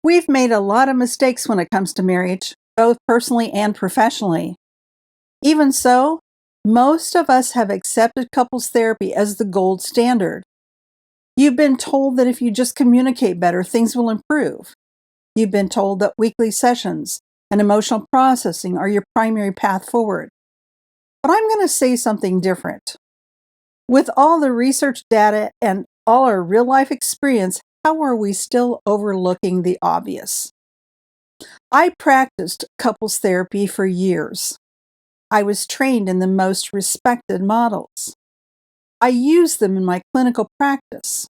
We've made a lot of mistakes when it comes to marriage, both personally and professionally. Even so, most of us have accepted couples therapy as the gold standard. You've been told that if you just communicate better, things will improve. You've been told that weekly sessions and emotional processing are your primary path forward. But I'm going to say something different. With all the research data and all our real life experience, how are we still overlooking the obvious? I practiced couples therapy for years. I was trained in the most respected models. I used them in my clinical practice.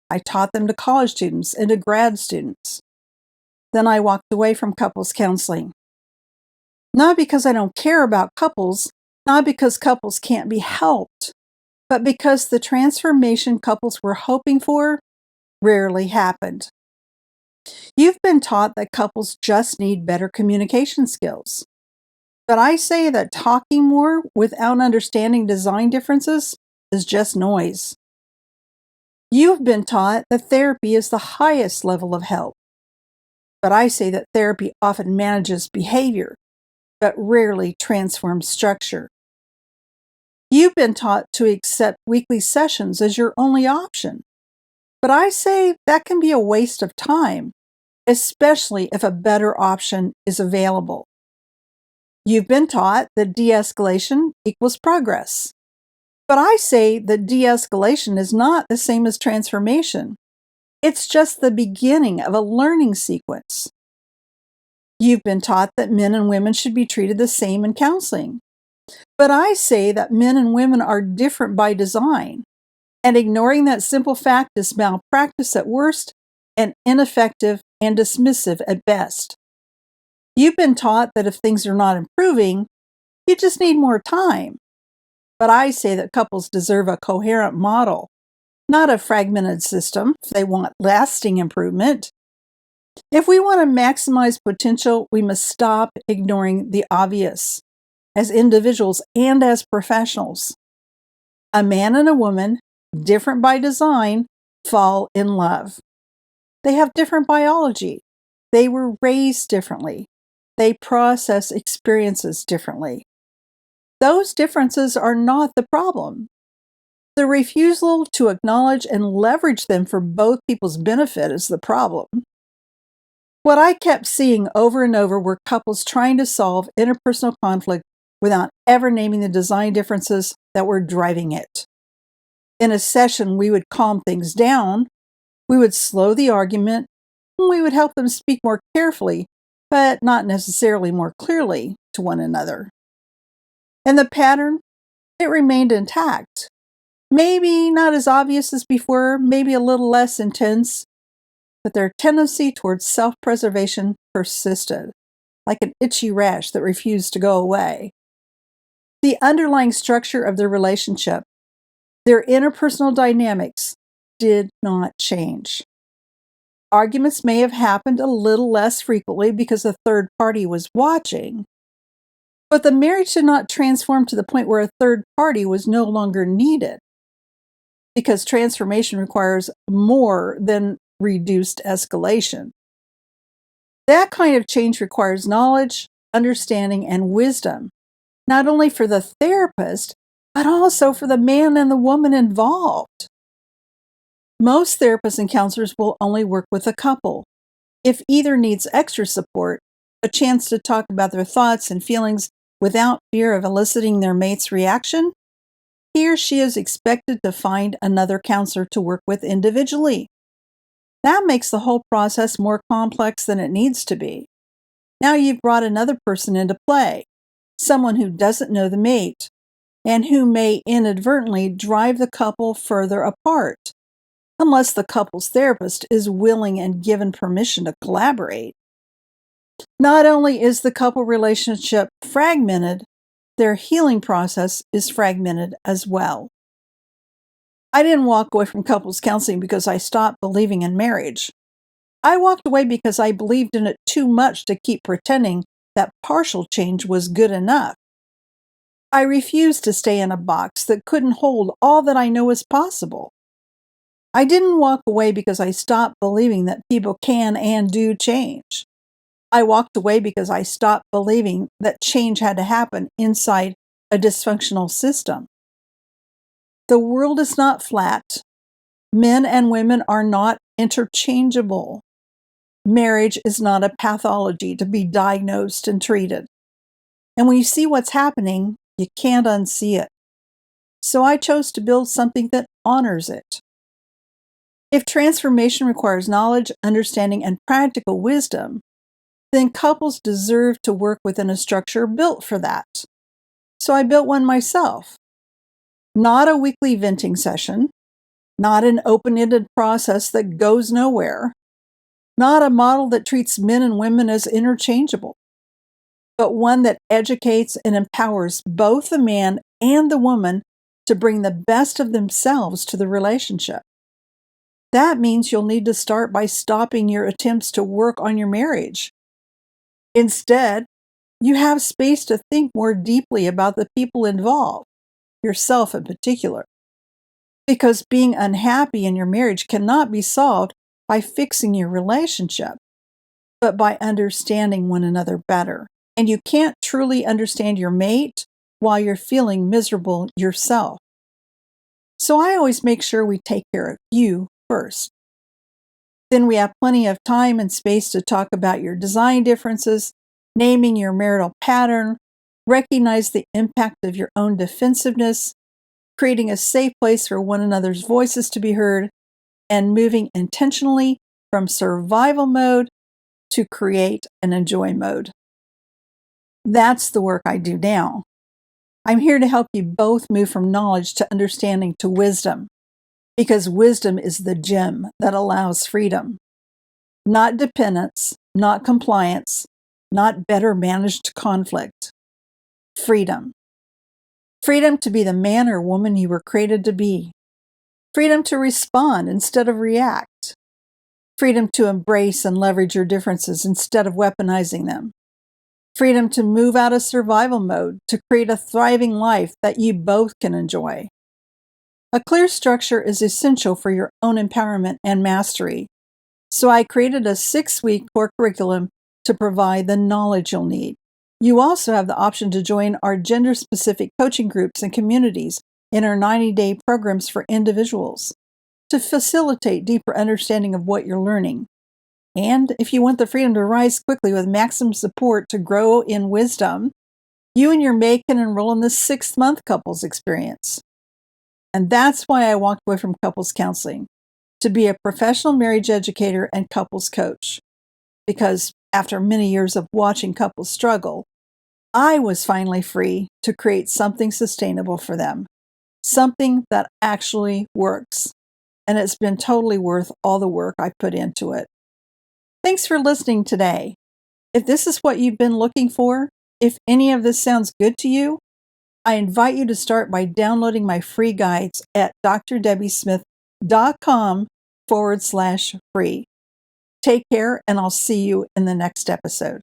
I taught them to college students and to grad students. Then I walked away from couples counseling. Not because I don't care about couples, not because couples can't be helped, but because the transformation couples were hoping for rarely happened. You've been taught that couples just need better communication skills. But I say that talking more without understanding design differences is just noise. You've been taught that therapy is the highest level of help. But I say that therapy often manages behavior, but rarely transforms structure. You've been taught to accept weekly sessions as your only option. But I say that can be a waste of time, especially if a better option is available. You've been taught that de-escalation equals progress. But I say that de-escalation is not the same as transformation. It's just the beginning of a learning sequence. You've been taught that men and women should be treated the same in counseling. But I say that men and women are different by design, and ignoring that simple fact is malpractice at worst and ineffective and dismissive at best. You've been taught that if things are not improving, you just need more time. But I say that couples deserve a coherent model, not a fragmented system if they want lasting improvement. If we want to maximize potential, we must stop ignoring the obvious as individuals and as professionals. A man and a woman, different by design, fall in love. They have different biology. They were raised differently. They process experiences differently. Those differences are not the problem. The refusal to acknowledge and leverage them for both people's benefit is the problem. What I kept seeing over and over were couples trying to solve interpersonal conflict without ever naming the design differences that were driving it. In a session, we would calm things down, we would slow the argument, and we would help them speak more carefully, but not necessarily more clearly to one another. And the pattern, it remained intact. Maybe not as obvious as before, maybe a little less intense, but their tendency towards self-preservation persisted, like an itchy rash that refused to go away. The underlying structure of their relationship, their interpersonal dynamics, did not change. Arguments may have happened a little less frequently because a third party was watching, but the marriage did not transform to the point where a third party was no longer needed, because transformation requires more than reduced escalation. That kind of change requires knowledge, understanding, and wisdom, not only for the therapist, but also for the man and the woman involved. Most therapists and counselors will only work with a couple. If either needs extra support, a chance to talk about their thoughts and feelings without fear of eliciting their mate's reaction, he or she is expected to find another counselor to work with individually. That makes the whole process more complex than it needs to be. Now you've brought another person into play, someone who doesn't know the mate, and who may inadvertently drive the couple further apart, unless the couple's therapist is willing and given permission to collaborate. Not only is the couple relationship fragmented, their healing process is fragmented as well. I didn't walk away from couples counseling because I stopped believing in marriage. I walked away because I believed in it too much to keep pretending that partial change was good enough. I refused to stay in a box that couldn't hold all that I know is possible. I didn't walk away because I stopped believing that people can and do change. I walked away because I stopped believing that change had to happen inside a dysfunctional system. The world is not flat. Men and women are not interchangeable. Marriage is not a pathology to be diagnosed and treated. And when you see what's happening, you can't unsee it. So I chose to build something that honors it. If transformation requires knowledge, understanding, and practical wisdom, then couples deserve to work within a structure built for that. So I built one myself. Not a weekly venting session, not an open-ended process that goes nowhere, not a model that treats men and women as interchangeable, but one that educates and empowers both the man and the woman to bring the best of themselves to the relationship. That means you'll need to start by stopping your attempts to work on your marriage. Instead, you have space to think more deeply about the people involved, yourself in particular. Because being unhappy in your marriage cannot be solved by fixing your relationship, but by understanding one another better. And you can't truly understand your mate while you're feeling miserable yourself. So I always make sure we take care of you first. Then we have plenty of time and space to talk about your design differences, naming your marital pattern, recognize the impact of your own defensiveness, creating a safe place for one another's voices to be heard, and moving intentionally from survival mode to create and enjoy mode. That's the work I do now. I'm here to help you both move from knowledge to understanding to wisdom, because wisdom is the gem that allows freedom. Not dependence, not compliance, not better managed conflict. Freedom. Freedom to be the man or woman you were created to be. Freedom to respond instead of react. Freedom to embrace and leverage your differences instead of weaponizing them. Freedom to move out of survival mode to create a thriving life that you both can enjoy. A clear structure is essential for your own empowerment and mastery. So I created a 6-week core curriculum to provide the knowledge you'll need. You also have the option to join our gender-specific coaching groups and communities in our 90-day programs for individuals to facilitate deeper understanding of what you're learning. And if you want the freedom to rise quickly with maximum support to grow in wisdom, you and your mate can enroll in the 6-month couples experience. And that's why I walked away from couples counseling, to be a professional marriage educator and couples coach. Because after many years of watching couples struggle, I was finally free to create something sustainable for them, something that actually works. And it's been totally worth all the work I put into it. Thanks for listening today. If this is what you've been looking for, if any of this sounds good to you, I invite you to start by downloading my free guides at drdebbysmith.com/free. Take care, and I'll see you in the next episode.